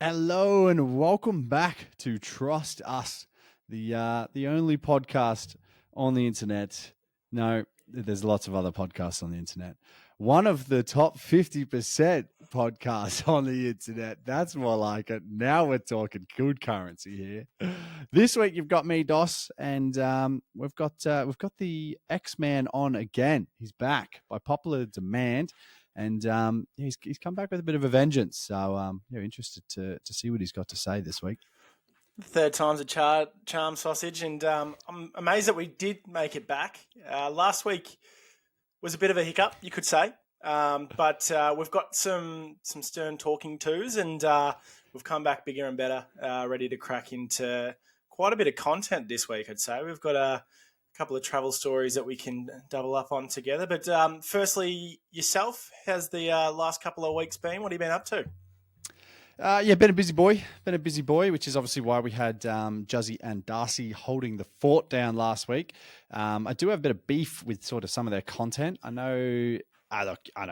Hello and welcome back to Trust Us, the only podcast on the internet. No, there's lots of other podcasts on the internet. One of the top 50% podcasts on the internet. That's more like it. Now we're talking good currency here. This week you've got me, Dos, and we've got the X-Man on again. He's back by popular demand. And he's come back with a bit of a vengeance. So interested to see what he's got to say this week. Third time's a charm sausage, and I'm amazed that we did make it back. Last week was a bit of a hiccup, you could say, but we've got some stern talking tos, and we've come back bigger and better, ready to crack into quite a bit of content this week, I'd say. We've got a couple of travel stories that we can double up on together. But firstly, yourself, how's the last couple of weeks been? What have you been up to? Been a busy boy, which is obviously why we had Juzzy and Darcy holding the fort down last week. I do have a bit of beef with sort of some of their content. I know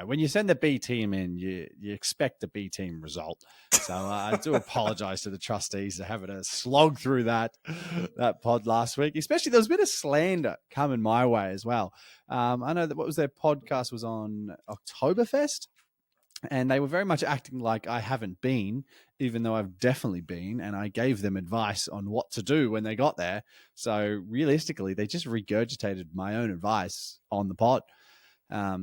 when you send the B team in, you expect the B team result. So I do apologize to the trustees for having to slog through that pod last week. Especially there was a bit of slander coming my way as well. I know that what was their podcast was on Oktoberfest. And they were very much acting like I haven't been, even though I've definitely been. And I gave them advice on what to do when they got there. So realistically, they just regurgitated my own advice on the pod,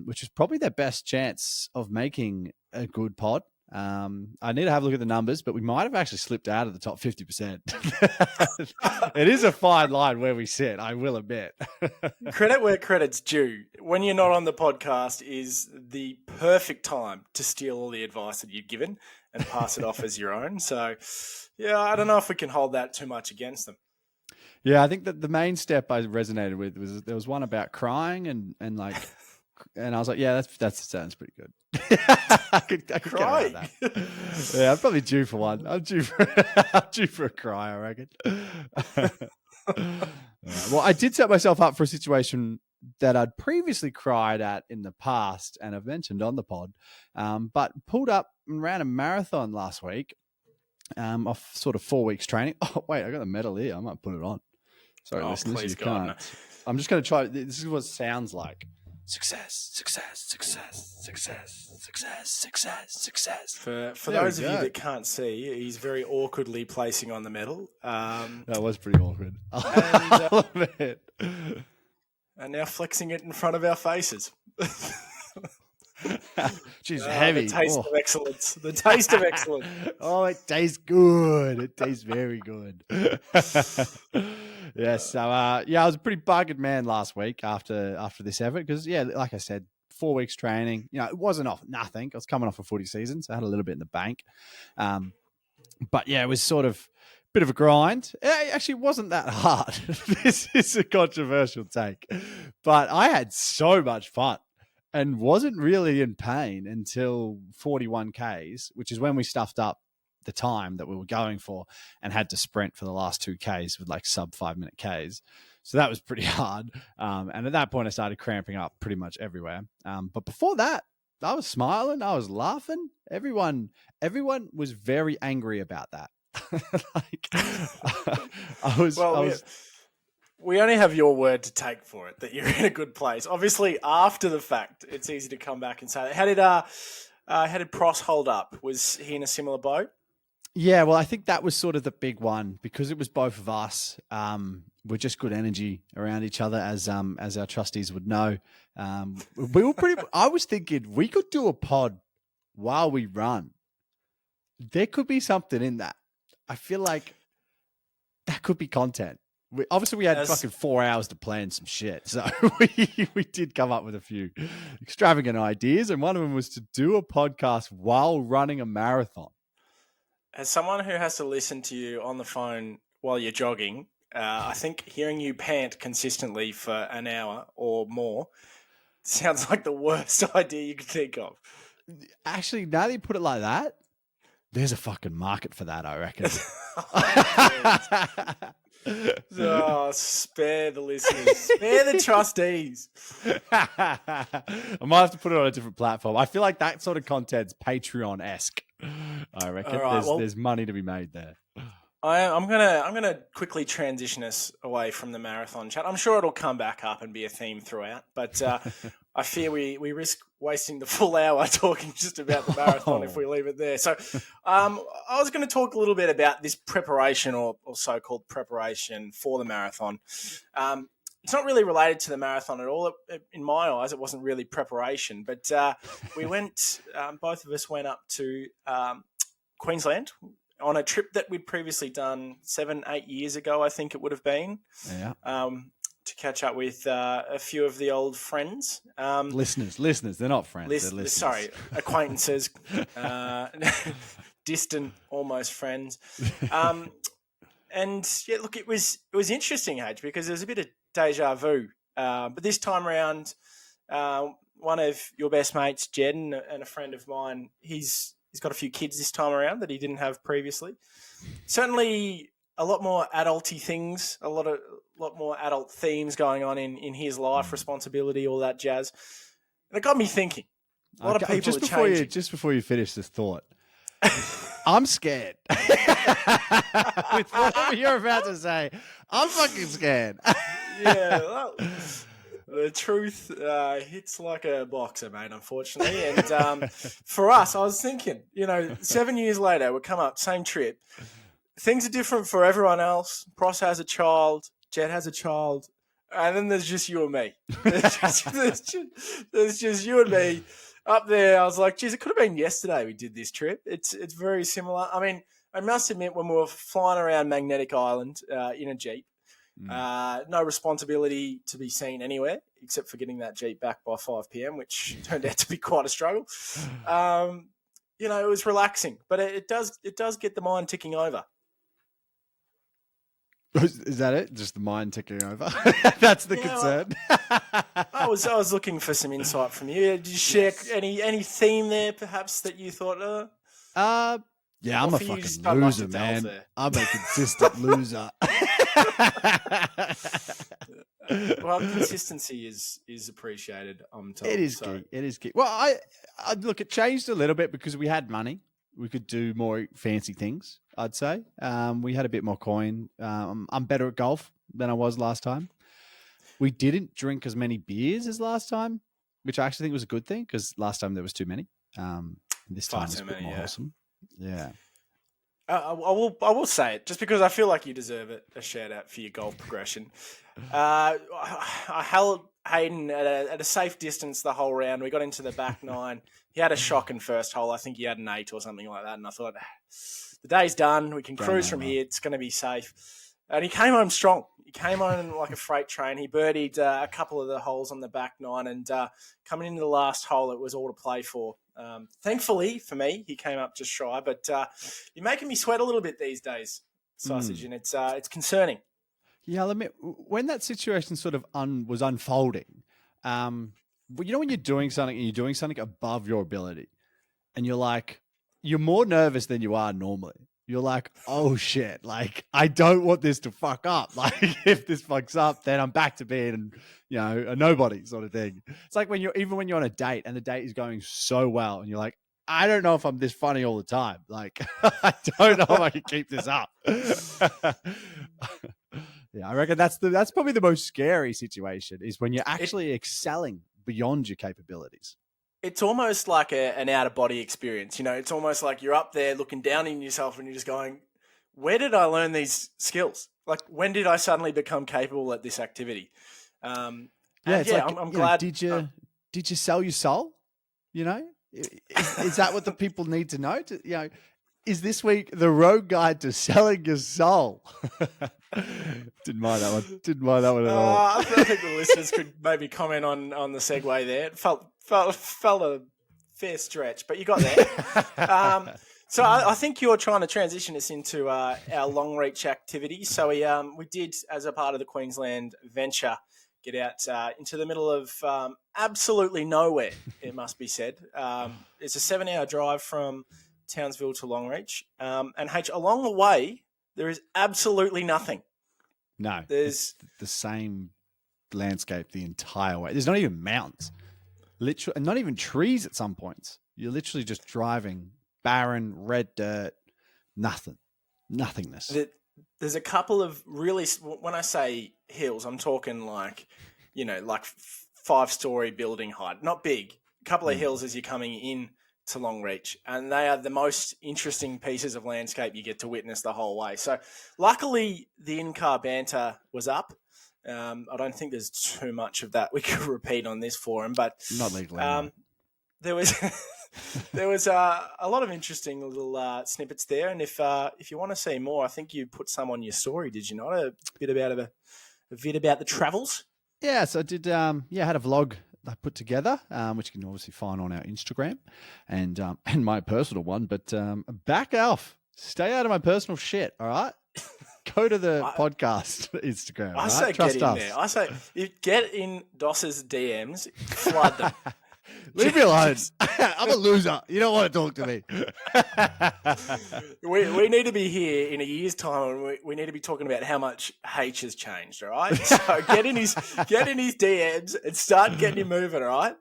which is probably their best chance of making a good pod. I need to have a look at the numbers, but we might have actually slipped out of the top 50%. It is a fine line where we sit, I will admit. Credit where credit's due. When you're not on the podcast is the perfect time to steal all the advice that you've given and pass it off as your own. So, yeah, I don't know if we can hold that too much against them. Yeah, I think that the main step I resonated with was there was one about crying and I was like, yeah, that sounds pretty good. I could get around that. Yeah, I'm probably due for one. I'm due for a cry, I reckon. Well, I did set myself up for a situation that I'd previously cried at in the past, and I've mentioned on the pod, but pulled up and ran a marathon last week off sort of 4 weeks training. Oh, wait, I got the medal here. I might put it on. Sorry, listeners, you can't. No. I'm just going to try. This is what it sounds like. Success, success, success, success, success, success, success. For those of you that can't see, he's very awkwardly placing on the medal. That was pretty awkward. And now flexing it in front of our faces. She's heavy. The taste of excellence. The taste of excellence. Oh, it tastes good. It tastes very good. Yeah, so I was a pretty bugged man last week after this effort because, yeah, like I said, 4 weeks training. You know, it wasn't off nothing. I was coming off a footy season, so I had a little bit in the bank. But yeah, it was sort of a bit of a grind. It actually wasn't that hard. This is a controversial take, but I had so much fun and wasn't really in pain until 41 Ks, which is when we stuffed up the time that we were going for and had to sprint for the last 2 Ks with like sub 5 minute Ks. So that was pretty hard. And at that point I started cramping up pretty much everywhere. But before that, I was smiling. I was laughing. Everyone was very angry about that. We only have your word to take for it that you're in a good place. Obviously, after the fact, it's easy to come back and say, how did Pross hold up? Was he in a similar boat? Yeah, well, I think that was sort of the big one because it was both of us. We're just good energy around each other, as our trustees would know. We were pretty. I was thinking we could do a pod while we run. There could be something in that. I feel like that could be content. We had fucking 4 hours to plan some shit, so we did come up with a few extravagant ideas, and one of them was to do a podcast while running a marathon. As someone who has to listen to you on the phone while you're jogging, I think hearing you pant consistently for an hour or more sounds like the worst idea you could think of. Actually, now that you put it like that, there's a fucking market for that, I reckon. Oh, spare the listeners. Spare the trustees. I might have to put it on a different platform. I feel like that sort of content's Patreon-esque. I reckon All right, there's money to be made there. I'm gonna quickly transition us away from the marathon chat. I'm sure it'll come back up and be a theme throughout, but I fear we risk wasting the full hour talking just about the marathon if we leave it there. So I was going to talk a little bit about this preparation or so-called preparation for the marathon. It's not really related to the marathon at all. In my eyes, it wasn't really preparation, but we went. Both of us went up to Queensland on a trip that we'd previously done 7-8 years ago, I think it would have been. Yeah. To catch up with a few of the old friends. Listeners, they're not friends. They're listeners. Sorry, acquaintances, distant, almost friends. And yeah, look, it was interesting, H, because there was a bit of deja vu. But this time around, one of your best mates, Jed, and a friend of mine, he's got a few kids this time around that he didn't have previously. Certainly a lot more adulty things, a lot more adult themes going on in his life, responsibility, all that jazz. And it got me thinking. A lot of people just before you finish this thought, I'm scared. With whatever you're about to say, I'm fucking scared. Yeah, well, the truth hits like a boxer, mate, unfortunately. And for us, I was thinking, 7 years later, we come up, same trip. Things are different for everyone else. Pross has a child. Jet has a child. And then there's just you and me. There's just you and me up there. I was like, geez, it could have been yesterday we did this trip. It's very similar. I mean, I must admit, when we were flying around Magnetic Island in a Jeep, no responsibility to be seen anywhere except for getting that Jeep back by 5 p.m., which turned out to be quite a struggle. It was relaxing, but it does get the mind ticking over. Is that it? Just the mind ticking over? That's the concern. I was looking for some insight from you. Did you share any theme there, perhaps, that you thought? Yeah, I'm a fucking loser, man. I'm a consistent loser. Well, consistency is appreciated, I'm told. It is key. It is key. Well, I look, it changed a little bit because we had money. We could do more fancy things, I'd say. We had a bit more coin. I'm better at golf than I was last time. We didn't drink as many beers as last time, which I actually think was a good thing because last time there was too many. This time it's a bit more wholesome. Yeah. I will say it just because I feel like you deserve it. A shout out for your golf progression. I held Hayden at a safe distance the whole round. We got into the back nine. He had a shocking first hole. I think he had an 8 or something like that. And I thought, the day's done. We can cruise from here. It's going to be safe. And he came home strong. He came home like a freight train. He birdied a couple of the holes on the back nine. And coming into the last hole, it was all to play for. Thankfully for me, he came up just shy. But you're making me sweat a little bit these days, Sausage, and it's concerning. Yeah, when that situation sort of was unfolding, when you're doing something and you're doing something above your ability, and you're more nervous than you are normally. You're like, oh shit, like I don't want this to fuck up. Like if this fucks up, then I'm back to being, a nobody sort of thing. It's like when you're on a date and the date is going so well and you're like, I don't know if I'm this funny all the time. Like, I don't know if I can keep this up. Yeah, I reckon that's probably the most scary situation is when you're actually excelling beyond your capabilities. It's almost like an out-of-body experience. It's almost like you're up there looking down in yourself and you're just going, where did I learn these skills? Like, when did I suddenly become capable at this activity? I'm glad. Did you sell your soul? Is that what the people need to know? Is this week the road guide to selling your soul? Didn't mind that one at all. I think the listeners could maybe comment on the segue there. It felt a fair stretch, but you got there. So I think you're trying to transition us into our long reach activity. So we did, as a part of the Queensland venture, get out into the middle of absolutely nowhere, it must be said. It's a 7-hour drive from Townsville to Longreach. And along the way, there is absolutely nothing. No, There's it's the same landscape the entire way. There's not even mountains, literally, and not even trees at some points. You're literally just driving barren, red dirt, nothingness. there's a couple of really, when I say hills, I'm talking like, like 5-story building height, not big. A couple of hills as you're coming in to Longreach, and they are the most interesting pieces of landscape you get to witness the whole way. So luckily the in-car banter was up. I don't think there's too much of that we could repeat on this forum, but Not legally. There was there was a lot of interesting little snippets there, and if you want to see more, I think you put some on your story, did you not? A bit about a bit about the travels. Yeah, so I did. I had a vlog I put together, which you can obviously find on our Instagram and my personal one. But back off, stay out of my personal shit. All right, go to the podcast Instagram. I say Trust get in us. there. I say get in Doss's DMs, flood them. Leave me alone. I'm a loser. You don't want to talk to me. We need to be here in a year's time, and we need to be talking about how much H has changed. All right, so get in his DMs and start getting him moving. All right.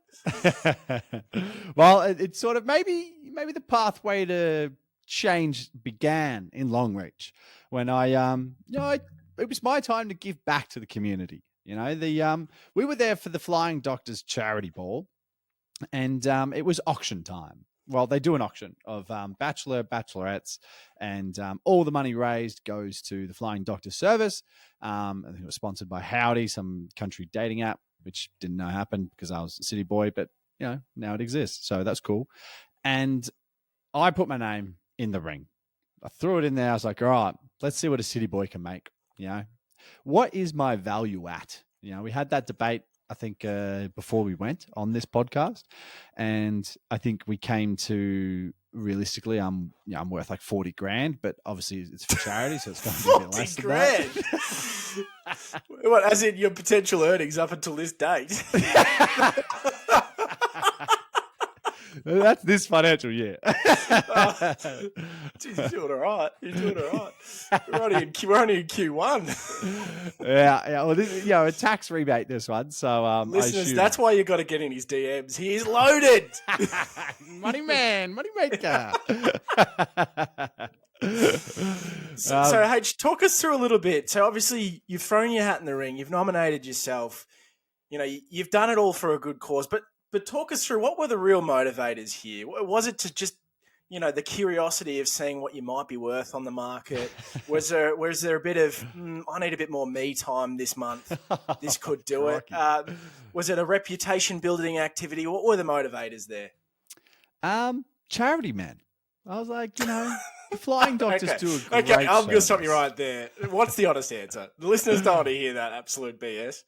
Well, it's sort of maybe the pathway to change began in Longreach when it was my time to give back to the community. We were there for the Flying Doctors charity ball. And it was auction time. Well, they do an auction of bachelorettes, and all the money raised goes to the Flying Doctor Service. I think it was sponsored by Howdy, some country dating app, which didn't know happened because I was a city boy, but now it exists, so that's cool. And I put my name in the ring. I threw it in there. I was like, all right, let's see what a city boy can make. What is my value at? We had that debate, I think, before we went on this podcast, and I think we came to realistically, I'm worth like 40 grand, but obviously it's for charity, so it's going to be a bit less than that. What, as in your potential earnings up until this date? That's this financial year. Geez, you're doing all right. We're only in Q1. Yeah. Well, this, a tax rebate, this one. So, listeners, that's why you got to get in his DMs. He is loaded. Money man, money maker. So, H, talk us through a little bit. So, obviously, you've thrown your hat in the ring. You've nominated yourself. You've done it all for a good cause, but talk us through, what were the real motivators here? Was it to just, the curiosity of seeing what you might be worth on the market? Was there a bit of, I need a bit more me time this month. This could do it. Was it a reputation building activity? What were the motivators there? Charity, man. I was like, the Flying Doctors do a great Okay, I'm going to stop service. you right there. What's the honest answer? The listeners don't want to hear that absolute BS.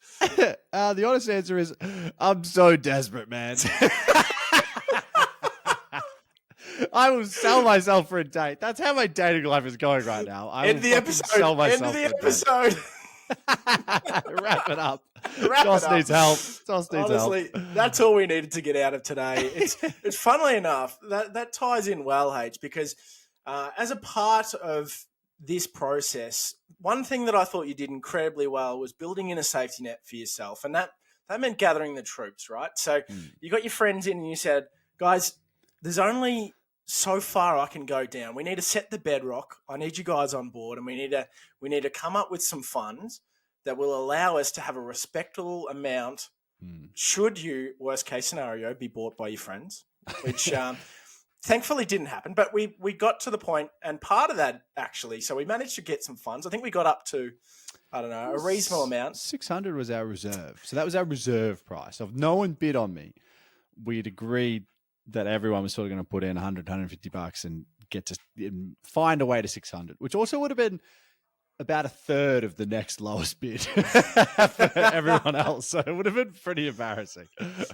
The honest answer is, I'm so desperate, man. I will sell myself for a date. That's how my dating life is going right now. End the episode. Wrap it up. Joss needs help. Honestly, that's all we needed to get out of today. It's funnily enough, that ties in well, H, because as a part of this process, one thing that I thought you did incredibly well was building in a safety net for yourself. And that meant gathering the troops, right? So you got your friends in and you said, guys, there's only so far I can go down. We need to set the bedrock. I need you guys on board, and we need to come up with some funds that will allow us to have a respectable amount should you, worst case scenario, be bought by your friends, which thankfully didn't happen. But we got to the point, and part of that actually, so we managed to get some funds. I think we got up to, I don't know, a reasonable amount. 600 was our reserve. So that was our reserve price. So if no one bid on me, we'd agreed that everyone was sort of going to put in 100, 150 bucks and get to find a way to 600, which also would have been about a third of the next lowest bid for everyone else. So it would have been pretty embarrassing.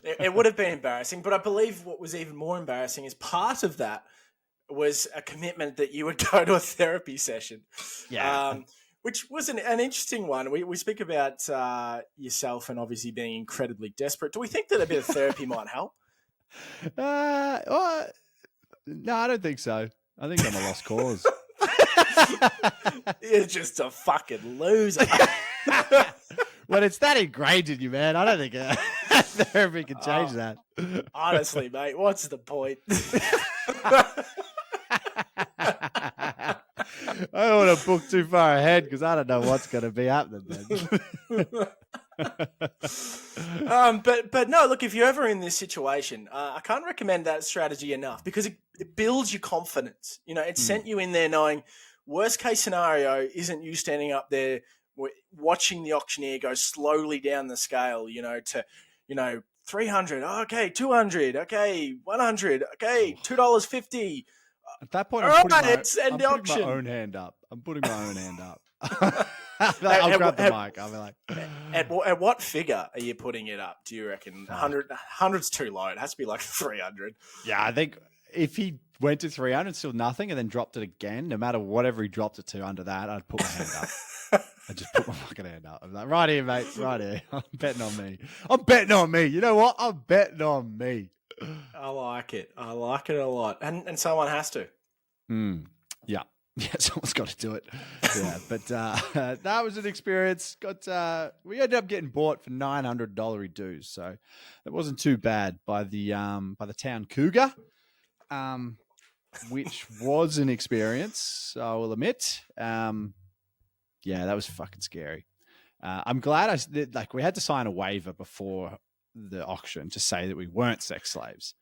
It would have been embarrassing, but I believe what was even more embarrassing is part of that was a commitment that you would go to a therapy session. Yeah. Which was an interesting one. We speak about yourself and obviously being incredibly desperate. Do we think that a bit of therapy might help? No, I don't think so. I think I'm a lost cause. You're just a fucking loser. When it's that ingrained in you, man, I don't think therapy can change that. Honestly, mate, what's the point? I don't want to book too far ahead because I don't know what's going to be happening then. But no, look, if you're ever in this situation, I can't recommend that strategy enough because it builds your confidence. You know, it sent you in there knowing worst case scenario isn't you standing up there watching the auctioneer go slowly down the scale, to 300, okay, 200, okay, 100, okay, $2.50. At that point, I'm putting my own hand up. I'm putting my own hand up. I'll grab the mic. I'll be like, at what figure are you putting it up? Do you reckon 100's too low? It has to be like 300. Yeah, I think if he went to 300, still nothing, and then dropped it again, no matter whatever he dropped it to under that, I'd put my hand up. I just put my fucking hand up. I'm like, right here, mate. Right here. I'm betting on me. I'm betting on me. You know what? I'm betting on me. I like it. I like it a lot. And someone has to. Yeah. Yeah, someone's got to do it. Yeah, but that was an experience. We ended up getting bought for $900 dues, so it wasn't too bad by the town Cougar, which was an experience, I will admit. Yeah, that was fucking scary. I'm glad we had to sign a waiver before the auction to say that we weren't sex slaves.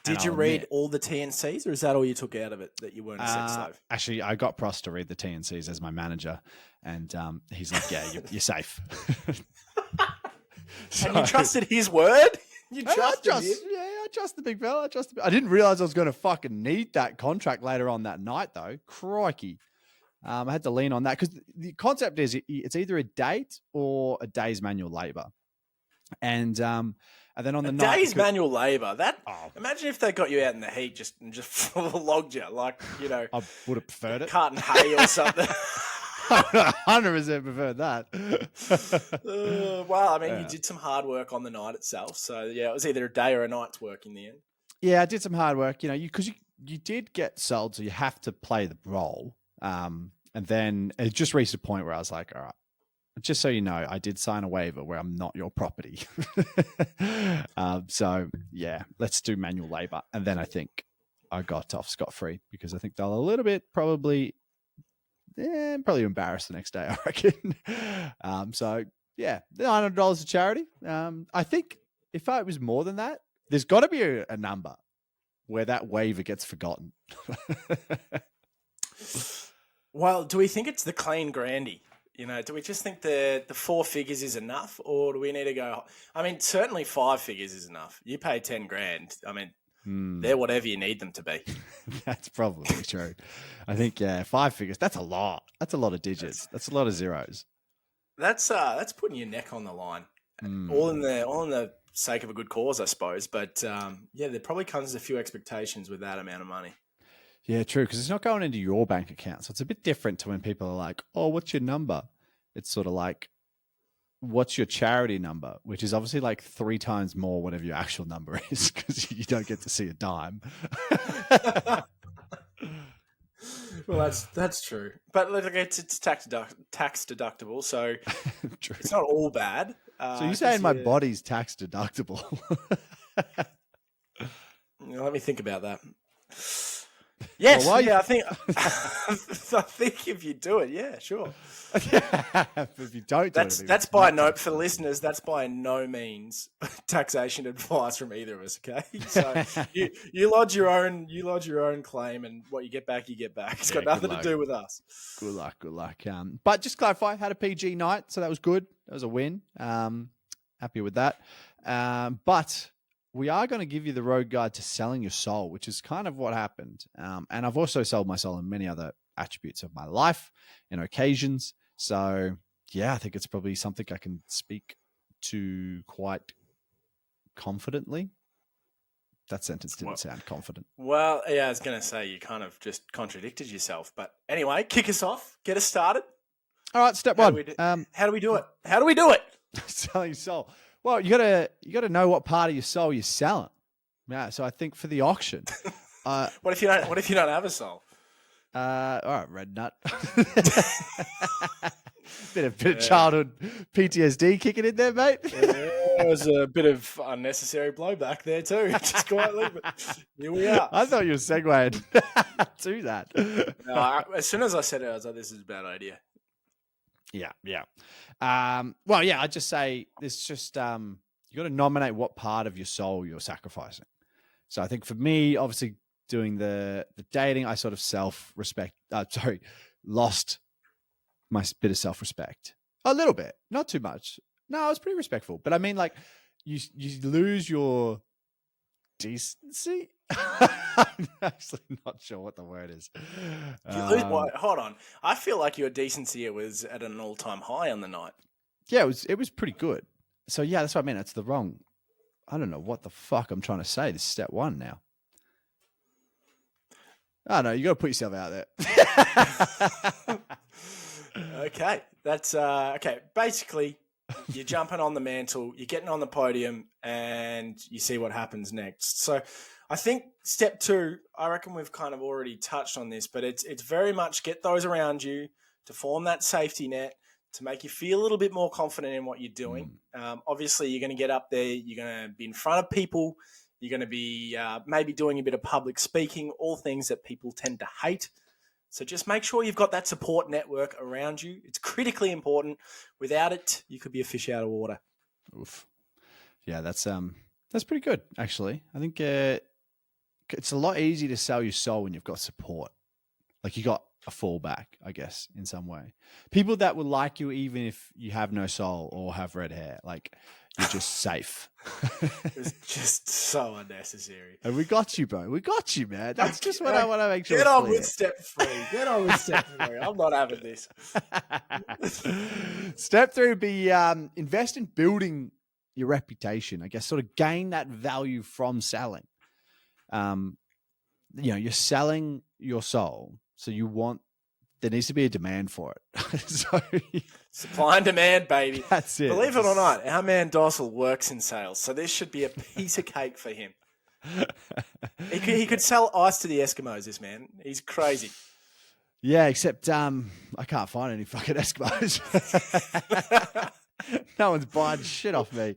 Did you read all the TNCs, or is that all you took out of it, that you weren't a sex slave? Actually, I got Prost to read the TNCs as my manager, and he's like, yeah, you're safe. And you trusted his word? You trusted him? Yeah, I trust the big fella. I didn't realize I was going to fucking need that contract later on that night, though. Crikey. I had to lean on that because the concept is it's either a date or a day's manual labor. And then on the night, day's manual labor. Imagine if they got you out in the heat just flogged you, like I would have preferred it. Carting hay or something. 100% preferred that. Well, I mean, you did some hard work on the night itself, so yeah, it was either a day or a night's work in the end. Yeah, I did some hard work, because you did get sold, so you have to play the role. And then it just reached a point where I was like, all right, just so you know, I did sign a waiver where I'm not your property. So yeah, let's do manual labor. And then I think I got off scot-free because I think they'll a little bit probably embarrassed the next day, I reckon. So yeah, $900 to charity. I think if it was more than that, there's got to be a number where that waiver gets forgotten. Well, do we think it's the clean grandy? Do we just think the 4 figures is enough, or do we need to go? I mean, certainly 5 figures is enough. You pay 10 grand. I mean, they're whatever you need them to be. That's probably true. I think 5 figures. That's a lot. That's a lot of digits. That's a lot of zeros. That's putting your neck on the line. All in the sake of a good cause, I suppose. But there probably comes a few expectations with that amount of money. Yeah, true, because it's not going into your bank account. So it's a bit different to when people are like, oh, what's your number? It's sort of like, what's your charity number? Which is obviously like 3 times more whatever your actual number is because you don't get to see a dime. Well, that's true. But it's tax deductible, so it's not all bad. So you're saying my body's tax deductible? Let me think about that. Yes, well, I think if you do it, yeah, sure. If you don't, that's by no for the listeners. That's by no means taxation advice from either of us. Okay, so you lodge your own claim, and what you get back, you get back. It's got nothing to do with us. Good luck. But just clarify, had a PG night, so that was good. That was a win. Happy with that. But we are going to give you the road guide to selling your soul, which is kind of what happened. And I've also sold my soul in many other attributes of my life and occasions. So, yeah, I think it's probably something I can speak to quite confidently. That sentence didn't sound confident. Well, yeah, I was going to say you kind of just contradicted yourself. But anyway, kick us off. Get us started. All right, step one. How do we do it? Selling your soul. Well, you gotta know what part of your soul you're selling. Yeah, so I think for the auction, what if you don't have a soul? All right, red nut. bit of childhood PTSD kicking in there, mate. There was a bit of unnecessary blowback there too, just quietly. But here we are. I thought you were segueing to that. As soon as I said it, I was like, "This is a bad idea." Yeah. Well, yeah. I'd just say it's just you got to nominate what part of your soul you're sacrificing. So I think for me, obviously, doing the dating, I sort of lost my bit of self-respect a little bit, not too much. No, I was pretty respectful, but I mean, like, you lose your decency. I'm actually not sure what the word is. You lose, hold on, I feel like your decency was at an all-time high on the night. Yeah, it was pretty good. So yeah, that's what I mean. It's the wrong. I don't know what the fuck I'm trying to say. This is step one now. I don't know. You got to put yourself out there. Okay, that's okay. Basically, you're jumping on the mantle, you're getting on the podium, and you see what happens next. So, I think step two, I reckon we've kind of already touched on this, but it's very much get those around you to form that safety net to make you feel a little bit more confident in what you're doing. Obviously, you're going to get up there, you're going to be in front of people, you're going to be maybe doing a bit of public speaking, all things that people tend to hate. So just make sure you've got that support network around you. It's critically important. Without it, you could be a fish out of water. Oof. Yeah, that's pretty good, actually. I think it's a lot easier to sell your soul when you've got support. Like, you got a fallback, I guess, in some way. People that will like you even if you have no soul or have red hair. Like, you're just safe. It's just so unnecessary. And we got you, bro. We got you, man. That's just what I want to make sure. Get on with step three. Get on with step three. I'm not having this. Step three would be invest in building your reputation. I guess sort of gain that value from selling. You're selling your soul, so there needs to be a demand for it. So supply and demand, baby. That's it. Believe it or not, our man Dossel works in sales, so this should be a piece of cake for him. He could sell ice to the Eskimos, this man. He's crazy. Yeah, except I can't find any fucking Eskimos. No one's buying shit off me.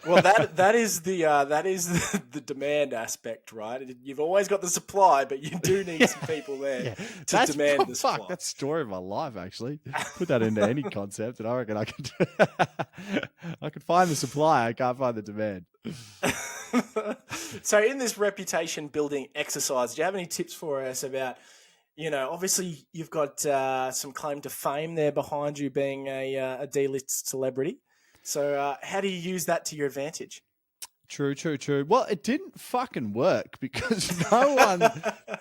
Well, that is the demand aspect, right? You've always got the supply, but you do need some people there to demand the supply. That's the story of my life, actually. Put that into any concept, and I reckon I could I could find the supply. I can't find the demand. So, in this reputation building exercise, do you have any tips for us about? Obviously you've got some claim to fame there behind you, being a D-list celebrity. So how do you use that to your advantage? True. Well, it didn't fucking work because no one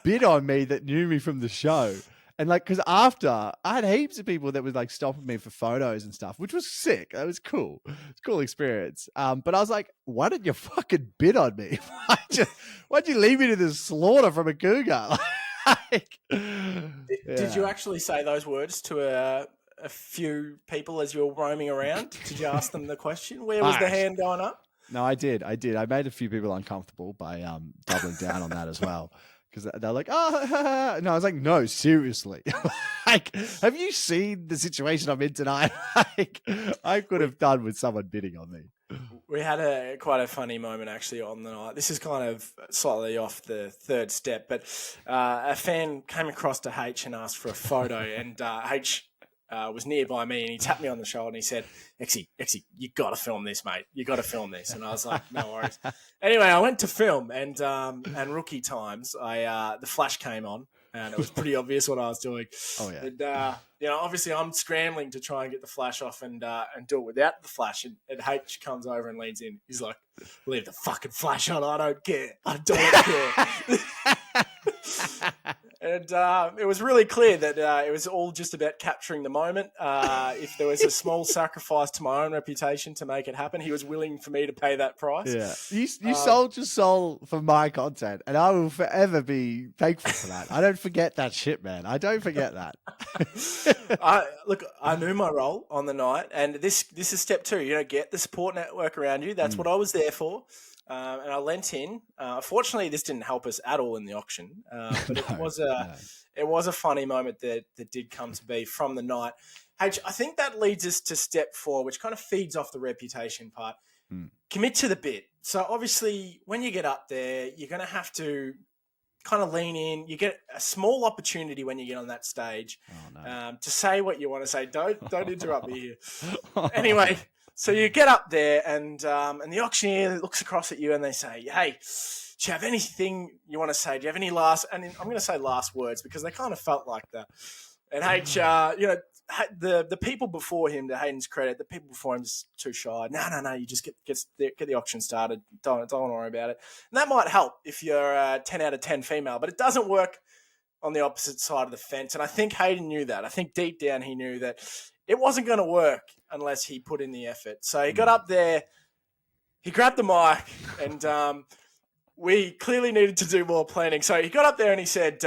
bid on me that knew me from the show. And because after, I had heaps of people that was stopping me for photos and stuff, which was sick. That was cool. It's a cool experience. But I was like, why didn't you fucking bid on me? Why'd you leave me to the slaughter from a cougar? Did you actually say those words to a few people as you were roaming around? Did you ask them the question? Where was the hand going up? No, I did. I made a few people uncomfortable by doubling down on that as well. Because they're like, oh, no, I was like, no, seriously. Have you seen the situation I'm in tonight? I could have done with someone bidding on me. We had quite a funny moment actually on the night. This is kind of slightly off the third step, but a fan came across to H and asked for a photo, and H was nearby me, and he tapped me on the shoulder and he said, Exy, you got to film this, mate. You got to film this. And I was like, no worries. Anyway, I went to film, and rookie times, the flash came on, and it was pretty obvious what I was doing. Oh, yeah. And, obviously I'm scrambling to try and get the flash off and do it without the flash. And H comes over and leans in. He's like, leave the fucking flash on. I don't care. I don't care. And it was really clear that it was all just about capturing the moment. If there was a small sacrifice to my own reputation to make it happen, he was willing for me to pay that price. Yeah, you sold your soul for my content, and I will forever be thankful for that. I don't forget that shit, man. I don't forget that. I knew my role on the night, and this is step two. Get the support network around you. That's what I was there for. and I lent in. Unfortunately, this didn't help us at all in the auction, but it was a funny moment that did come to be from the night. H, I think that leads us to step 4, which kind of feeds off the reputation part. Commit to the bit. So obviously, when you get up there, you're going to have to kind of lean in. You get a small opportunity when you get on that stage to say what you want to say. Don't interrupt me here. Anyway, so you get up there, and the auctioneer looks across at you, and they say, "Hey, do you have anything you want to say? Do you have any last?" And I'm going to say last words because they kind of felt like that. And H, the people before him, to Hayden's credit, the people before him just too shy. No, you just get the auction started. Don't worry about it. And that might help if you're a 10 out of 10 female, but it doesn't work on the opposite side of the fence. And I think Hayden knew that. I think deep down he knew that it wasn't going to work unless he put in the effort. So he got up there, he grabbed the mic, and we clearly needed to do more planning. So he got up there and he said,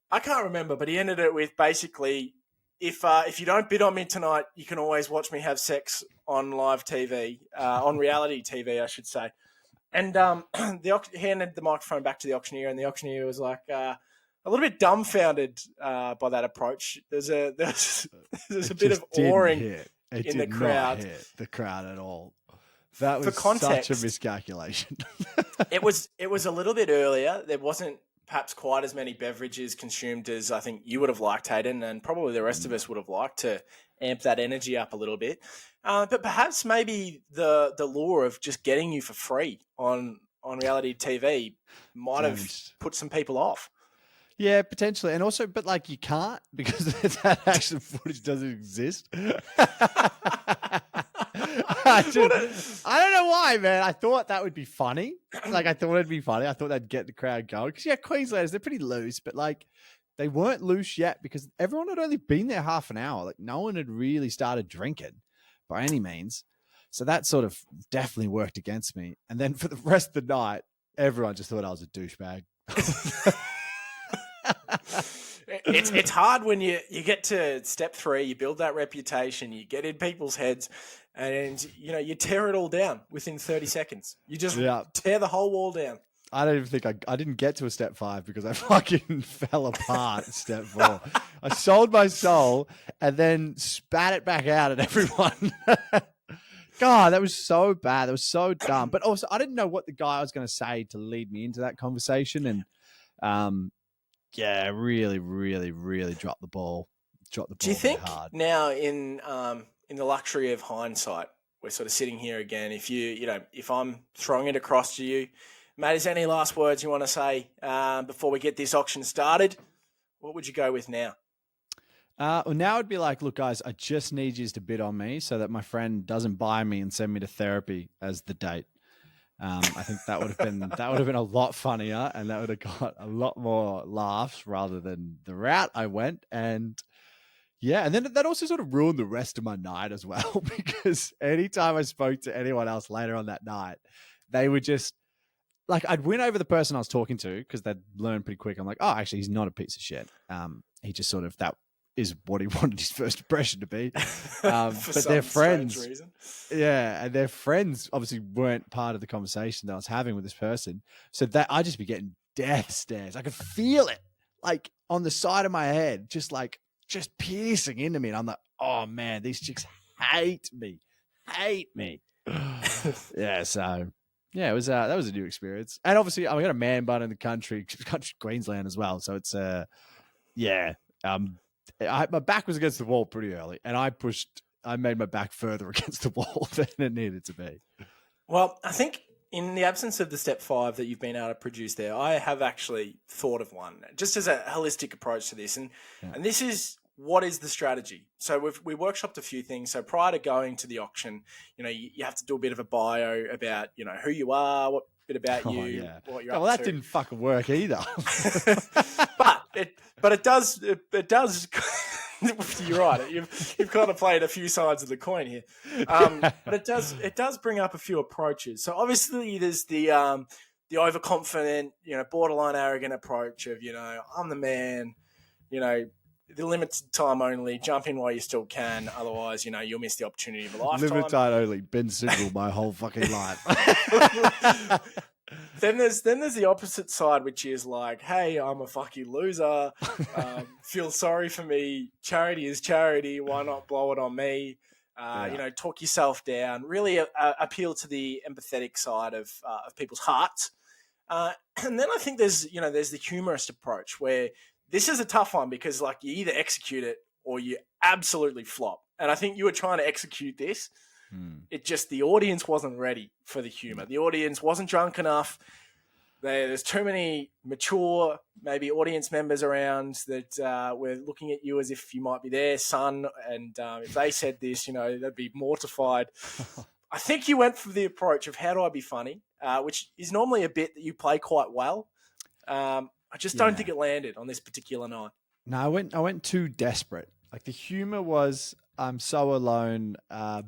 I can't remember, but he ended it with basically, if you don't bid on me tonight, you can always watch me have sex on live TV, on reality TV, I should say. And he handed the microphone back to the auctioneer, and the auctioneer was like a little bit dumbfounded by that approach. There's a bit of awing in the crowd. Not hit the crowd at all. That was such a miscalculation. It was a little bit earlier. There wasn't perhaps quite as many beverages consumed as I think you would have liked, Hayden, and probably the rest of us would have liked to amp that energy up a little bit. But perhaps maybe the lure of just getting you for free on reality TV might have put some people off. Yeah, potentially. And also, but like you can't because that actual footage doesn't exist. I don't know why, man. I thought that would be funny. Like, I thought it'd be funny. I thought that'd get the crowd going. Because, yeah, Queenslanders, they're pretty loose, but like they weren't loose yet because everyone had only been there half an hour. Like, no one had really started drinking by any means. So that sort of definitely worked against me. And then for the rest of the night, everyone just thought I was a douchebag. It's hard when you get to step 3, you build that reputation, you get in people's heads, and you tear it all down within 30 seconds. You just tear the whole wall down. I don't even think I didn't get to a step 5 because I fucking fell apart at step 4. I sold my soul and then spat it back out at everyone. God, that was so bad. That was so dumb. But also, I didn't know what the guy was going to say to lead me into that conversation, and yeah, really, really, really dropped the ball. Do you think hard. Now in the luxury of hindsight, we're sort of sitting here again. If if I'm throwing it across to you, mate, is there any last words you want to say before we get this auction started? What would you go with now? Well, now it'd be like, look, guys, I just need you to bid on me so that my friend doesn't buy me and send me to therapy as the date. I think that would have been a lot funnier, and that would have got a lot more laughs rather than the route I went. And yeah, and then that also sort of ruined the rest of my night as well, because anytime I spoke to anyone else later on that night, they would just like, I'd win over the person I was talking to because they'd learn pretty quick. I'm like, oh, actually, he's not a piece of shit. He just sort of, that is what he wanted his first impression to be. But their friends, yeah, and their friends obviously weren't part of the conversation that I was having with this person. So that I'd just be getting death stares. I could feel it like on the side of my head, just piercing into me. And I'm like, oh man, these chicks hate me. Yeah. So yeah, it was, that was a new experience. And obviously I got a man bun in the country Queensland as well. So it's, yeah. My back was against the wall pretty early, and I made my back further against the wall than it needed to be. Well, I think in the absence of the step 5 that you've been able to produce there, I have actually thought of one just as a holistic approach to this. And this is, what is the strategy? So we workshopped a few things. So prior to going to the auction, you have to do a bit of a bio about, who you are, what bit about you, what you're up to. Well, that didn't fucking work either. But it does. You're right. You've kind of played a few sides of the coin here, but it does bring up a few approaches. So obviously there's the overconfident, borderline arrogant approach of I'm the man, the limited time only. Jump in while you still can. Otherwise, you'll miss the opportunity of a lifetime. Limited time only. Been single my whole fucking life. Then there's the opposite side, which is like, hey, I'm a fucking loser. Feel sorry for me. Charity is charity. Why not blow it on me? Talk yourself down. Really appeal to the empathetic side of people's hearts. And then I think there's the humorous approach where this is a tough one because like you either execute it or you absolutely flop. And I think you were trying to execute this. It just, the audience wasn't ready for the humor. The audience wasn't drunk enough. There's too many mature, maybe audience members around that were looking at you as if you might be their son. And if they said this, they'd be mortified. I think you went for the approach of how do I be funny, which is normally a bit that you play quite well. I just don't think it landed on this particular night. No, I went too desperate. Like the humor was, I'm so alone,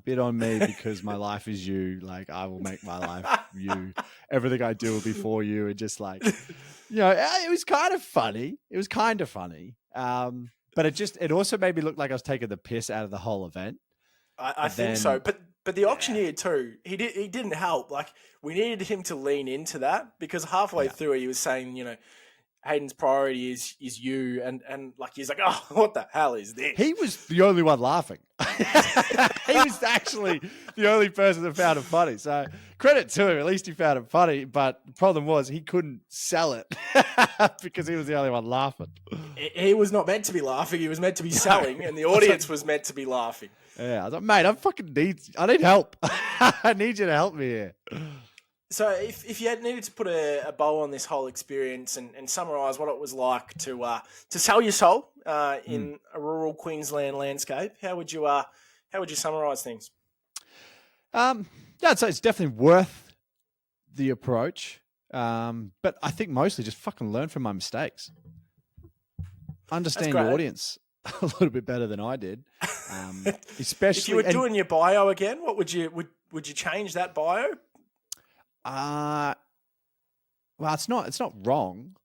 bit on me because my life is you. Like I will make my life you. Everything I do will be for you. And just like, it was kind of funny. But it also made me look like I was taking the piss out of the whole event. I think so. But the auctioneer too, he didn't help. Like we needed him to lean into that because halfway through he was saying, Hayden's priority is you, and like he's like, oh, what the hell is this? He was the only one laughing. He was actually the only person that found it funny. So credit to him, at least he found it funny. But the problem was he couldn't sell it because he was the only one laughing. He was not meant to be laughing. He was meant to be selling, and the audience was meant to be laughing. Yeah, I was like, mate, I need help. I need you to help me here. So if you had needed to put a bow on this whole experience and summarise what it was like to sell your soul in a rural Queensland landscape, how would you summarise things? I'd say it's definitely worth the approach, but I think mostly just fucking learn from my mistakes. Understand your audience a little bit better than I did, especially if you were doing your bio again. What would you change that bio? Well, it's not wrong.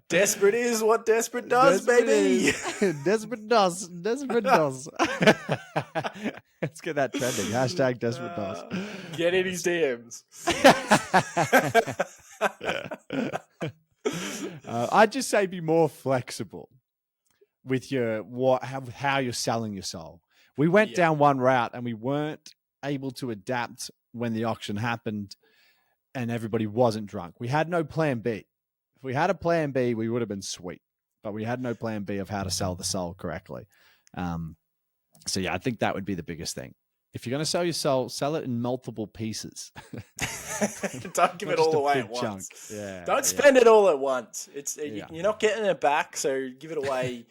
Desperate is what desperate does, baby. Desperate does. Let's get that trending. Hashtag desperate does. Get in his DMs. I'd just say be more flexible with how you're selling your soul. We went down one route and we weren't able to adapt when the auction happened and everybody wasn't drunk. We had no plan B. If we had a plan B, we would have been sweet, but we had no plan B of how to sell the soul correctly. I think that would be the biggest thing. If you're going to sell your soul, sell it in multiple pieces. Don't give it all away at once. Yeah, don't spend it all at once. You're not getting it back, so give it away,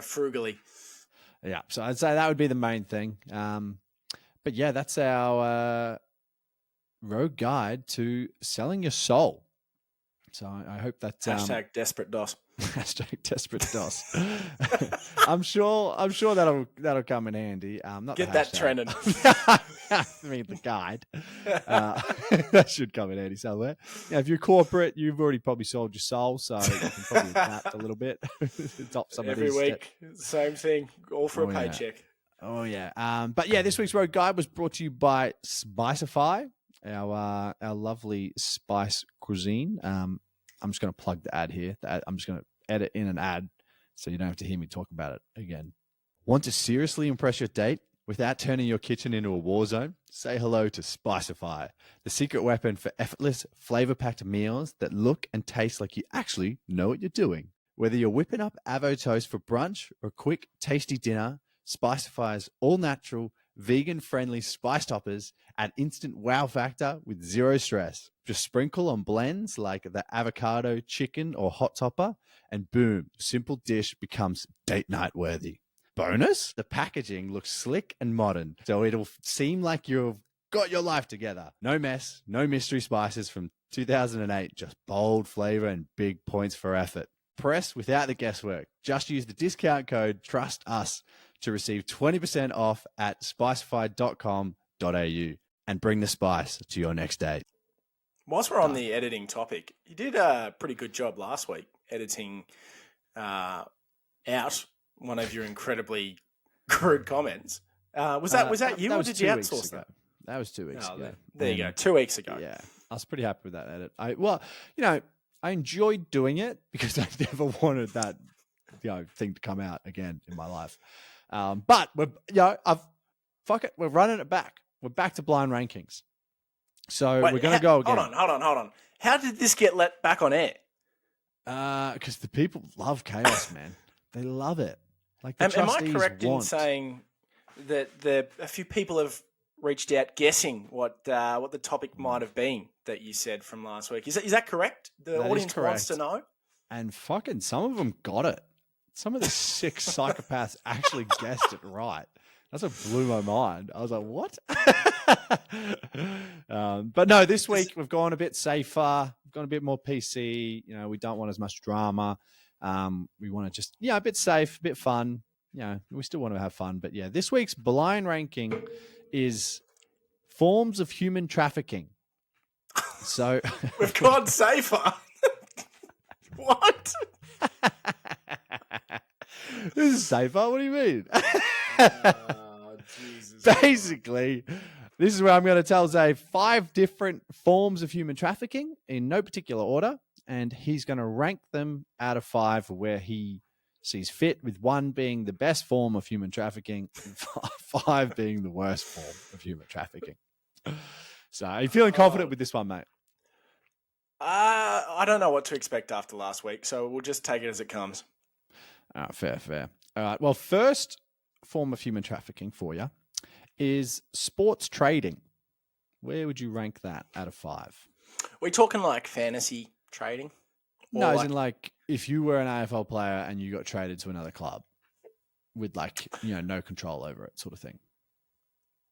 frugally. Yeah, so I'd say that would be the main thing. But yeah, that's our road guide to selling your soul. So I hope that hashtag desperate DOS. Hashtag desperate DOS. I'm sure that'll come in handy. Not get that trending. I mean the guide. That should come in handy somewhere. Yeah, if you're corporate, you've already probably sold your soul, so you can probably adapt a little bit. Adopt some every week, same thing, all for a paycheck. Yeah. Oh yeah. But yeah, this week's road guide was brought to you by Spiceify, our lovely spice cuisine. I'm just going to plug the ad here. I'm just going to edit in an ad so you don't have to hear me talk about it again. Want to seriously impress your date without turning your kitchen into a war zone? Say hello to Spiceify, the secret weapon for effortless, flavor-packed meals that look and taste like you actually know what you're doing. Whether you're whipping up avo toast for brunch or a quick, tasty dinner, Spiceify's all-natural, vegan-friendly spice toppers add instant wow factor with zero stress. Just sprinkle on blends like the avocado, chicken, or hot topper, and boom, simple dish becomes date night worthy. Bonus, the packaging looks slick and modern, so it'll seem like you've got your life together. No mess, no mystery spices from 2008, just bold flavor and big points for effort. Press without the guesswork. Just use the discount code TRUSTUS to receive 20% off at spiceify.com.au and bring the spice to your next date. Whilst we're on the editing topic, you did a pretty good job last week editing out one of your incredibly crude comments. Was that you, or did you outsource that? That was 2 weeks ago. There you go. 2 weeks ago. Yeah, I was pretty happy with that edit. I enjoyed doing it because I never wanted that thing to come out again in my life. But we're running it back. We're back to blind rankings. So we're going to go again. Hold on. How did this get let back on air? Because the people love chaos, man. They love it. Like the am I correct in saying that a few people have reached out guessing what the topic might have been that you said from last week? Is that correct? The audience wants to know. And fucking some of them got it. Some of the sick psychopaths actually guessed it right. That's what blew my mind. I was like, what? But no, this week we've gone a bit safer. We've gone a bit more PC. We don't want as much drama. We want to just, a bit safe, a bit fun. We still want to have fun. But yeah, this week's blind ranking is forms of human trafficking. So we've gone safer. What? This is safer. What do you mean? Jesus. Basically, this is where I'm going to tell Zay 5 different forms of human trafficking in no particular order, and he's going to rank them out of 5 where he sees fit, with 1 being the best form of human trafficking and 5 being the worst form of human trafficking. So, are you feeling confident with this one, mate? I don't know what to expect after last week, so we'll just take it as it comes. Fair. All right. Well, first form of human trafficking for you is sports trading. Where would you rank that out of 5? We talking like fantasy trading? No, as in like if you were an AFL player and you got traded to another club with no control over it, sort of thing.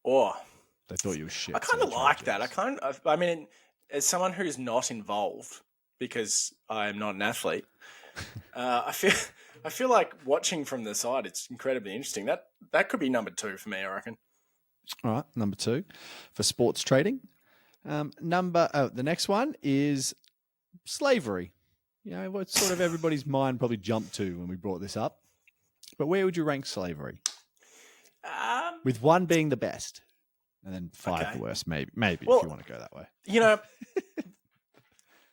Or they thought you were shit. I kind of like that. I mean, as someone who's not involved, because I am not an athlete, I feel like watching from the side, it's incredibly interesting. That could be number 2 for me, I reckon. All right, number 2 for sports trading. The next one is slavery. What sort of everybody's mind probably jumped to when we brought this up. But where would you rank slavery? With 1 being the best, and then 5 the worst, maybe if you want to go that way.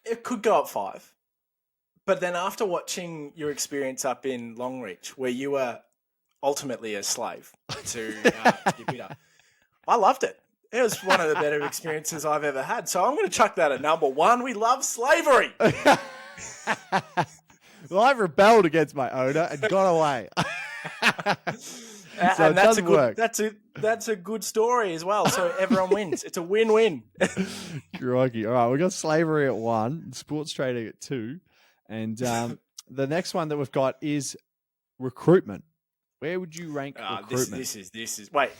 It could go up 5. But then after watching your experience up in Longreach, where you were ultimately a slave to your bidder, I loved it. It was one of the better experiences I've ever had. So I'm going to chuck that at number 1. We love slavery. Well, I rebelled against my owner and got away. So and that's a good work. That's a good story as well. So everyone wins. It's a win-win. Crikey. All right, we got slavery at 1, sports trading at 2. And the next one that we've got is recruitment. Where would you rank recruitment? This is. Wait,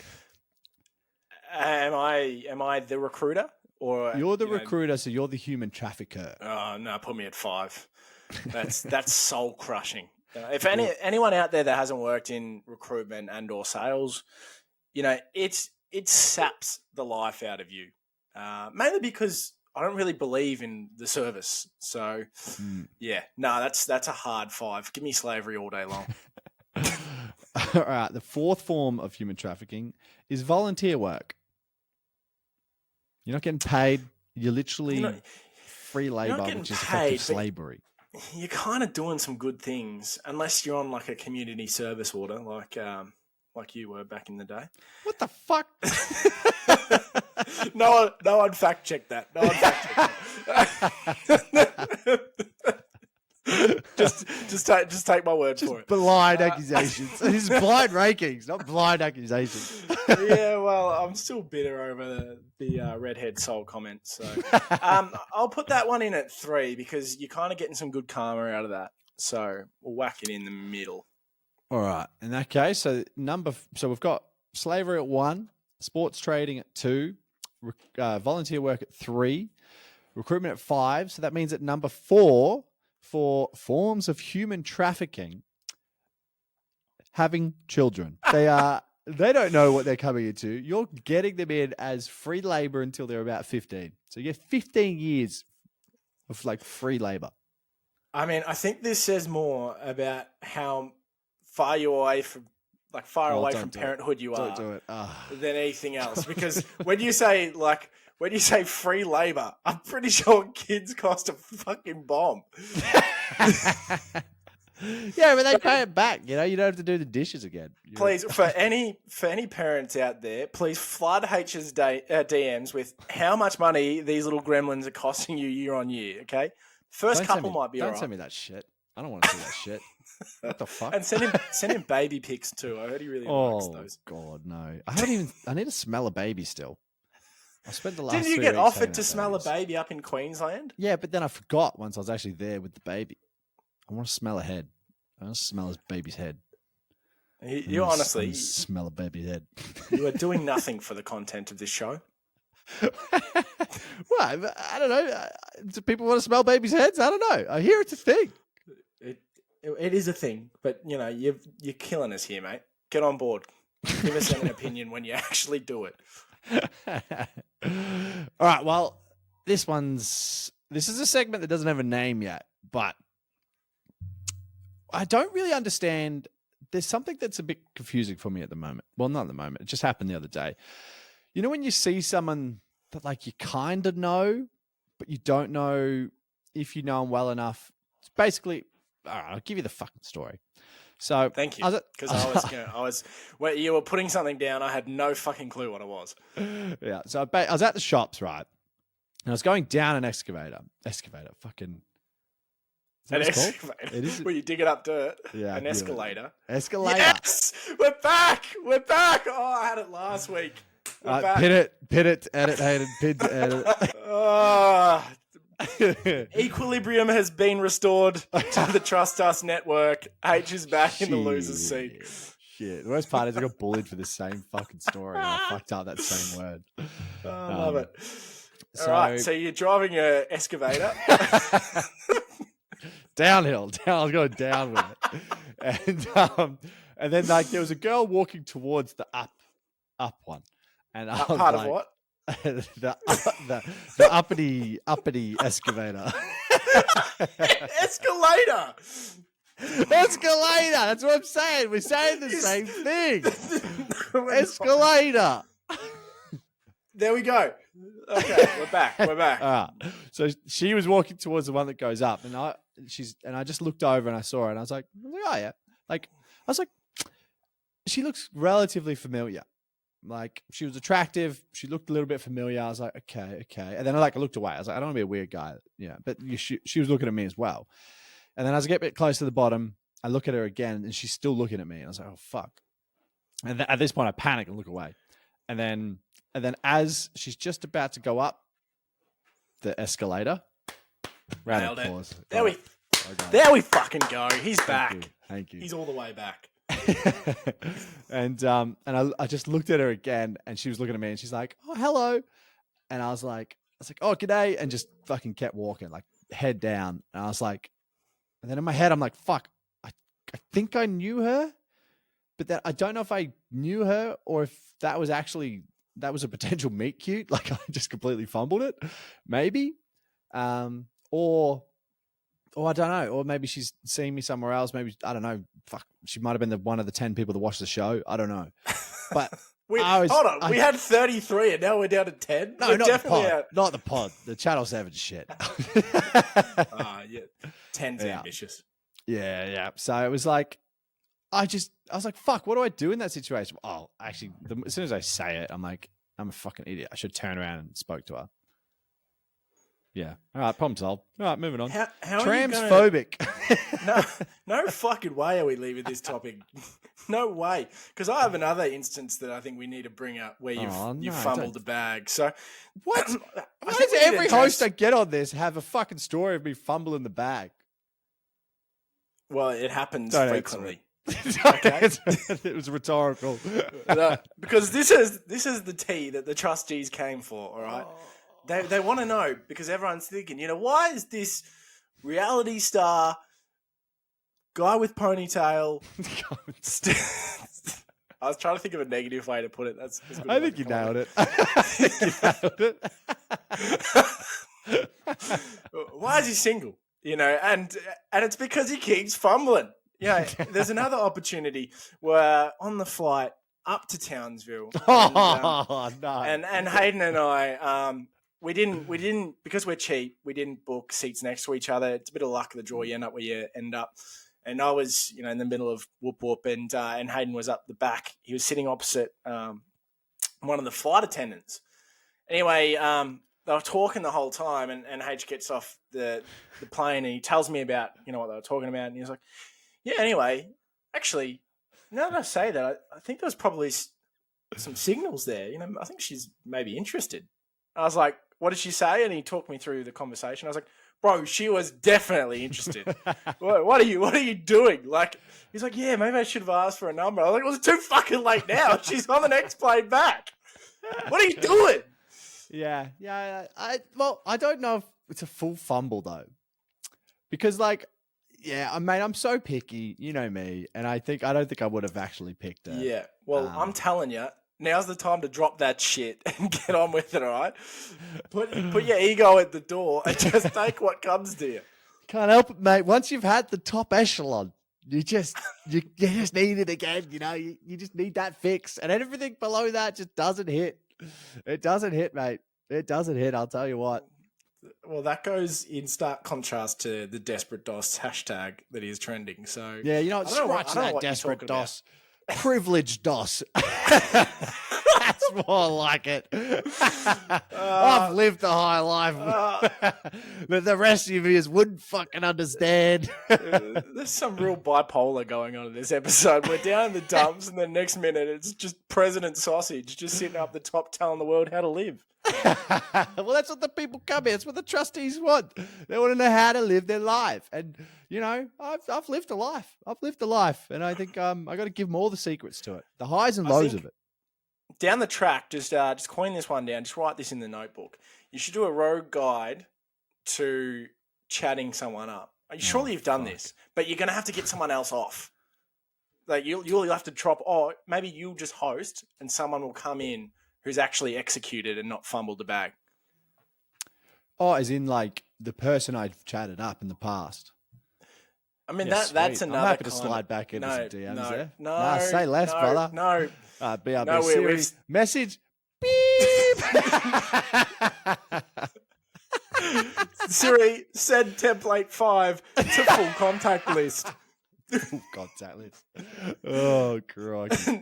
am I the recruiter, or you're the recruiter? So you're the human trafficker. Oh no, put me at 5. That's soul crushing. If anyone out there that hasn't worked in recruitment and or sales, it saps the life out of you. Mainly because I don't really believe in the service. So, that's a hard 5. Give me slavery all day long. All right. The 4th form of human trafficking is volunteer work. You're not getting paid. You're literally free labor, which is effective slavery. You're kind of doing some good things, unless you're on like a community service order, like you were back in the day. What the fuck? No one fact checked that. Just take my word for it. Blind accusations. This is blind rankings, not blind accusations. Yeah, well, I'm still bitter over the redhead soul comment. So I'll put that one in at 3 because you're kind of getting some good karma out of that. So we'll whack it in the middle. All right. In that case, so we've got slavery at 1, sports trading at 2, volunteer work at 3, recruitment at 5. So that means at number 4 for forms of human trafficking, having children. They are They don't know what they're coming into. You're getting them in as free labor until they're about 15. So you get 15 years of like free labor. I mean, I think this says more about how far you away from away from parenthood you are Don't do it. than anything else. Because when you say free labor, I'm pretty sure kids cost a fucking bomb. Yeah, but they pay it back. You know, you don't have to do the dishes again. Please, for any parents out there, please flood H's DMs with how much money these little gremlins are costing you year on year. Okay, first couple might be alright. Don't send me that shit. I don't want to see that shit. What the fuck? And send him baby pics too. I heard he really likes those. Oh God, no! I need to smell a baby still. I spent the last. Didn't you get offered to smell a baby up in Queensland? Yeah, but then I forgot once I was actually there with the baby. I want to smell a head. I want to smell his baby's head. You honestly smell a baby's head. You are doing nothing for the content of this show. Well, I don't know. Do people want to smell babies' heads? I don't know. I hear it's a thing. It is a thing, but you know you're killing us here, mate. Get on board. Give us an opinion when you actually do it. All right. Well, this is a segment that doesn't have a name yet, but I don't really understand. There's something that's a bit confusing for me at the moment. Well, not at the moment. It just happened the other day. You know, when you see someone that like you kind of know, but you don't know if you know them well enough. It's basically, all right, I'll give you the fucking story. So thank you, because when you were putting something down, I had no fucking clue what it was. Yeah, so I was at the shops, right, and I was going down an excavator, fucking. An excavator. It is. Where you dig it up dirt. Yeah. An escalator. Escalator. Yes, we're back. We're back. Oh, I had it last week. We're back. Pin it, edit, Hayden, pin to edit. Oh. Equilibrium has been restored to the Trust Us network. H is back in the loser's seat. Shit. The worst part is I got bullied for the same fucking story and I fucked up that same word. I love it. All right, so you're driving an excavator. Downhill. I was going down with it. And then like there was a girl walking towards the up one. And I was part like, of what? the uppity excavator. Escalator. That's what I'm saying. We're saying the same thing. Escalator. There we go. Okay, we're back. All right. So she was walking towards the one that goes up, and I just looked over and I saw her, and I was like, oh yeah. Like I was like, she looks relatively familiar. Like she was attractive. She looked a little bit familiar. I was like, okay. And then I looked away. I was like, I don't want to be a weird guy. Yeah. But she was looking at me as well. And then as I get a bit close to the bottom, I look at her again and she's still looking at me. And I was like, oh, fuck. And at this point I panic and look away. And then as she's just about to go up the escalator, round of applause. There we fucking go. He's back. Thank you. He's all the way back. and I just looked at her again and she was looking at me and she's like, oh, hello. And I was like, oh, g'day. And just fucking kept walking, like head down. And I was like, and then in my head, I'm like, fuck, I think I knew her, but that I don't know if I knew her or if that was a potential meet cute. Like I just completely fumbled it, maybe. Or I don't know. Or maybe she's seeing me somewhere else. Maybe, I don't know. Fuck, she might have been one of the 10 people that watched the show. I don't know. But we had 33 and now we're down to 10. No, not the pod. Not the pod. The Channel 7 shit. Yeah. 10's ambitious. Yeah. So it was like, I was like, fuck, what do I do in that situation? Oh, actually, as soon as I say it, I'm like, I'm a fucking idiot. I should turn around and spoke to her. Yeah. All right. Problem solved. All right. Moving on. How Transphobic. No fucking way are we leaving this topic. No way. Because I have another instance that I think we need to bring up where you've fumbled the bag. So what? Why does every host I get on this have a fucking story of me fumbling the bag? Well, it happens frequently. Okay. It was rhetorical. Because this is the tea that the trustees came for. All right. They want to know because everyone's thinking, why is this reality star guy with ponytail? I was trying to think of a negative way to put it. That's good. I think you nailed it. I think you nailed it. Why is he single? And it's because he keeps fumbling. Yeah, there's another opportunity where on the flight up to Townsville, no. and Hayden and I, we didn't because we're cheap. We didn't book seats next to each other. It's a bit of luck of the draw. You end up where you end up. And I was, in the middle of whoop whoop, and Hayden was up the back. He was sitting opposite one of the flight attendants. Anyway, they were talking the whole time, and H gets off the plane, and he tells me about what they were talking about, and he was like, "Yeah, anyway, actually, now that I say that, I think there was probably some signals there. I think she's maybe interested." I was like, "What did she say?" And he talked me through the conversation. I was like, "Bro, she was definitely interested. What are you doing?" Like, he's like, "Yeah, maybe I should have asked for a number." I was like, "Well, it's too fucking late now. She's on the next plane back. What are you doing?" Yeah. I don't know if it's a full fumble though, because I'm so picky, you know me, and I don't think I would have actually picked her. Yeah. Well, I'm telling you, now's the time to drop that shit and get on with it, all right? Put your ego at the door and just take what comes to you. Can't help it, mate. Once you've had the top echelon, you just need it again. You just need that fix, and everything below that just doesn't hit. It doesn't hit, mate. It doesn't hit. I'll tell you what. Well, that goes in stark contrast to the Desperate DOS hashtag that is trending. So yeah, scratch that Desperate DOS. Privileged DOS. That's more like it. I've lived the high life that the rest of you wouldn't fucking understand. There's some real bipolar going on in this episode. We're down in the dumps, and the next minute it's just President Sausage just sitting up the top telling the world how to live. Well, that's what the people come here. That's what the trustees want. They want to know how to live their life. And, I've lived a life. And I think I got to give them all the secrets to it. The highs and lows of it. Down the track, just coin this one down. Just write this in the notebook. You should do a road guide to chatting someone up. Surely you've done this, but you're going to have to get someone else off. Like you'll have to drop. Oh, maybe you'll just host, and someone will come in who's actually executed and not fumbled the bag. Oh, as in the person I've chatted up in the past. I mean, that's another. I'm happy to slide back into some DMs there. No, say less, brother. No. BRB series. Message. Beep. Siri, send template 5 to full contact list. Full contact list. Oh, crikey.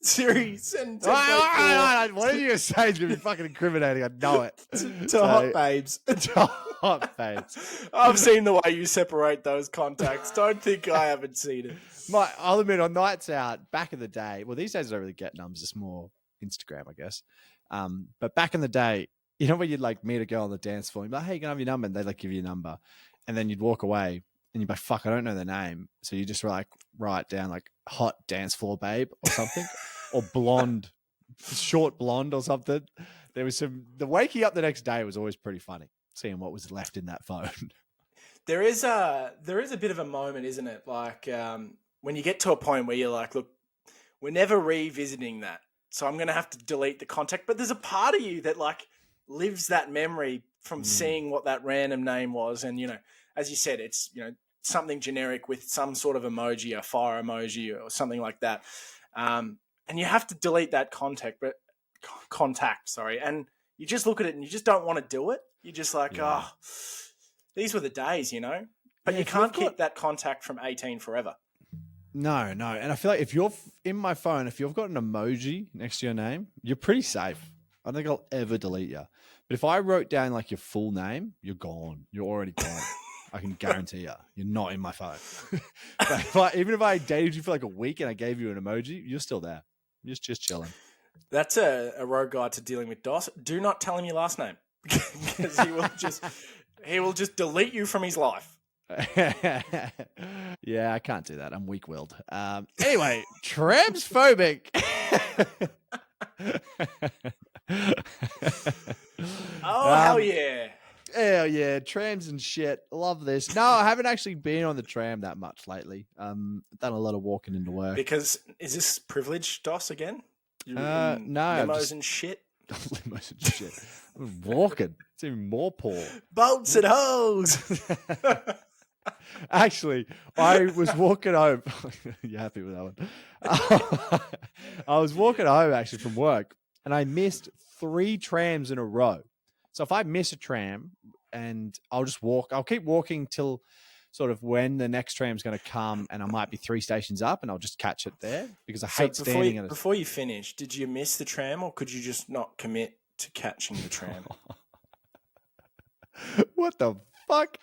Siri, send template 4. Whatever you say is going to be fucking incriminating. I know it. To hot babes. Hot babes. I've seen the way you separate those contacts. Don't think I haven't seen it. I'll admit, on nights out, back in the day, well, these days I don't really get numbers. It's more Instagram, I guess. But back in the day, when you'd meet a girl on the dance floor, you'd be like, "Hey, you can have your number," and they'd give you a number. And then you'd walk away and you'd be like, "Fuck, I don't know their name." So you just write down hot dance floor babe or something, or blonde, short blonde or something. There was the waking up the next day was always pretty funny, seeing what was left in that phone. There is a bit of a moment, isn't it? When you get to a point where you're like, "Look, we're never revisiting that. So I'm going to have to delete the contact." But there's a part of you that lives that memory from seeing what that random name was. And, as you said, it's, something generic with some sort of emoji, a fire emoji or something like that. And you have to delete that contact. And you just look at it and you just don't want to do it. You're just these were the days, but you can't keep that contact from 18 forever. No. And I feel like if you're in my phone, if you've got an emoji next to your name, you're pretty safe. I don't think I'll ever delete you. But if I wrote down your full name, you're gone. You're already gone. I can guarantee you. You're not in my phone. But even if I dated you for a week and I gave you an emoji, you're still there. You're just chilling. That's a road guide to dealing with DOS. Do not tell him your last name because he will just delete you from his life. Yeah, I can't do that. I'm weak-willed. Anyway, transphobic. Hell yeah. Hell yeah, trams and shit. Love this. No, I haven't actually been on the tram that much lately. Done a lot of walking into work. Because is this privilege, Dos, again? You're in No, limos and shit? limos and shit. I'm walking. It's even more poor. Bolts and holes! Actually, I was walking home. You happy with that one? I was walking home actually from work, and I missed 3 trams in a row. So if I miss a tram, and I'll just walk, I'll keep walking till sort of when the next tram's going to come, and I might be 3 stations up, and I'll just catch it there because I hate standing at it. Before you finish, did you miss the tram, or could you just not commit to catching the tram? What the fuck?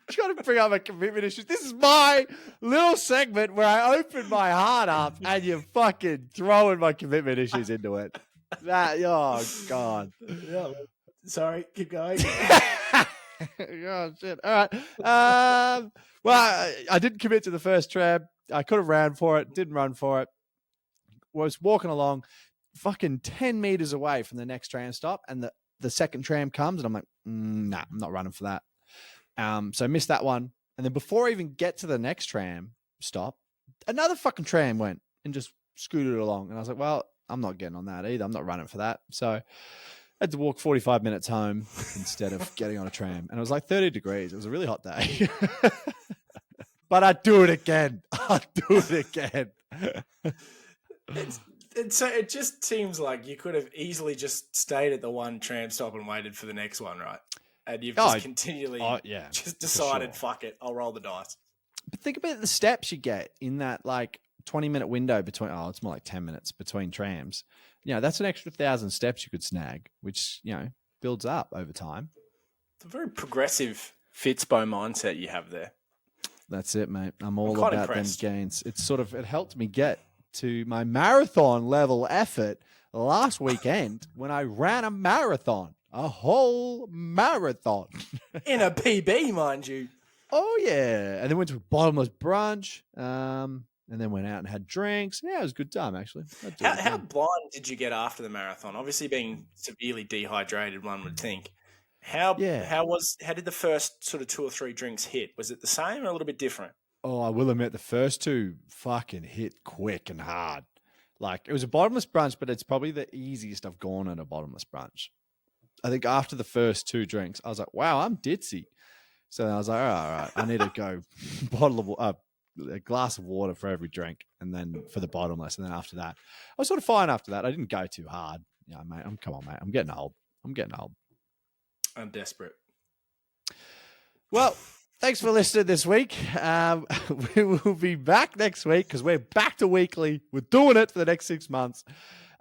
Trying to bring up my commitment issues. This is my little segment where I open my heart up and you're fucking throwing my commitment issues into it. Oh, God. Yeah, sorry, keep going. Oh, shit. All right. Well, I didn't commit to the first tram. I could have ran for it, didn't run for it. Was walking along fucking 10 meters away from the next tram stop, and the second tram comes, and I'm like, nah, I'm not running for that. So I missed that one. And then before I even get to the next tram stop, another fucking tram went and just scooted along. And I was like, well, I'm not getting on that either. I'm not running for that. So I had to walk 45 minutes home instead of getting on a tram. And it was like 30 degrees. It was a really hot day. But I'd do it again. So it just seems like you could have easily just stayed at the one tram stop and waited for the next one, right? And you've just continually just decided, fuck it, I'll roll the dice. But think about the steps you get in that like 20-minute window between, it's more like 10 minutes between trams. You know, that's an extra 1,000 steps you could snag, which, you know, builds up over time. It's a very progressive Fitzbo mindset you have there. That's it, mate. I'm all about them gains. It helped me get to my marathon level effort last weekend when I ran a marathon. A whole marathon. In a PB, mind you. Oh, yeah. And then went to a bottomless brunch. And then went out and had drinks. Yeah, it was a good time, actually. How blind did you get after the marathon? Obviously being severely dehydrated, one would think. How did the first sort of 2 or 3 drinks hit? Was it the same or a little bit different? Oh, I will admit the first 2 fucking hit quick and hard. Like, it was a bottomless brunch, but it's probably the easiest I've gone at a bottomless brunch. I think after the first 2 drinks, I was like, wow, I'm ditzy. So then I was like, all right, I need to go a glass of water for every drink, and then for the bottomless. And then after that, I was sort of fine after that. I didn't go too hard. Yeah, mate, come on, mate. I'm getting old. I'm desperate. Well, thanks for listening this week. We will be back next week because we're back to weekly. We're doing it for the next 6 months.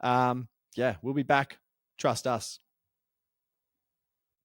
We'll be back. Trust us.